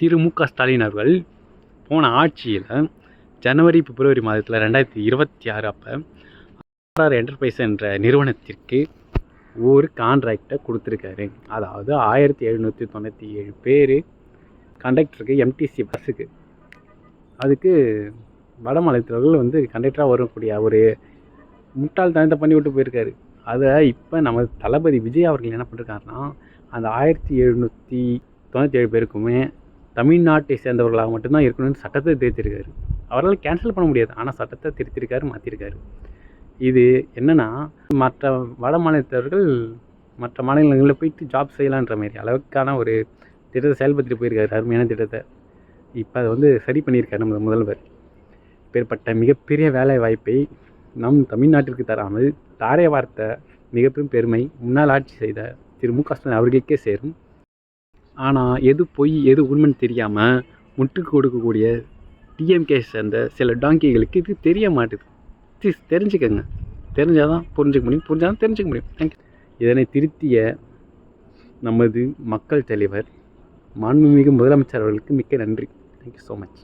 திரு மு.க. ஸ்டாலின் அவர்கள் போன ஆட்சியில் ஜனவரி பிப்ரவரி மாதத்தில் 2026 அப்போ ஆர்ஆர் என்டர்பிரைஸ் என்ற நிறுவனத்திற்கு ஒரு கான்ட்ராக்டை கொடுத்துருக்காரு. அதாவது 1797 பேர் கண்டக்டருக்கு, எம்டிசி பஸ்ஸுக்கு. அதுக்கு வட மாநிலத்தவர்கள் கண்டக்டராக வரக்கூடிய ஒரு முட்டாள்தனத்தை பண்ணி விட்டு போயிருக்காரு. அதை இப்போ நம்ம தளபதி விஜய் அவர்கள் என்ன பண்ணிருக்காருன்னா, அந்த 1797 பேருக்குமே தமிழ்நாட்டை சேர்ந்தவர்களாக மட்டும்தான் இருக்கணும்னு சட்டத்தை திருத்திருக்காரு. அவரால் கேன்சல் பண்ண முடியாது, ஆனால் சட்டத்தை திருத்திருக்காரு, மாற்றிருக்காரு. இது என்னென்னா, மற்ற வட மாநிலத்தவர்கள் மற்ற மாநிலங்களில் போயிட்டு ஜாப் செய்யலான்ற மாதிரி அளவுக்கான ஒரு திட்டத்தை செயல்படுத்திட்டு போயிருக்காரு. அருமையான திட்டத்தை இப்போ அதை சரி பண்ணியிருக்காரு நம்ம முதல்வர். இப்பேற்பட்ட மிகப்பெரிய வேலை வாய்ப்பை நம் தமிழ்நாட்டிற்கு தராமல் தாரை வார்த்த மிகப்பெரும் பெருமை முன்னால் ஆட்சி செய்த திரு மு.க. ஸ்டாலின் அவர்களுக்கே சேரும். ஆனால் எது பொய் எது உண்மைன்னு தெரியாமல் முட்டுக்கு கொடுக்கக்கூடிய டிஎம்கே சேர்ந்த சில டாங்கிகளுக்கு இது தெரிய மாட்டுது. தெரிஞ்சுக்கங்க, தெரிஞ்சால் தான் புரிஞ்சுக்க முடியும், புரிஞ்சால் தான் தெரிஞ்சுக்க முடியும். தேங்க்யூ. இதனை திருத்திய நமது மக்கள் தலைவர் மாண்புமிகு முதலமைச்சர் அவர்களுக்கு மிக்க நன்றி. Thank you so much.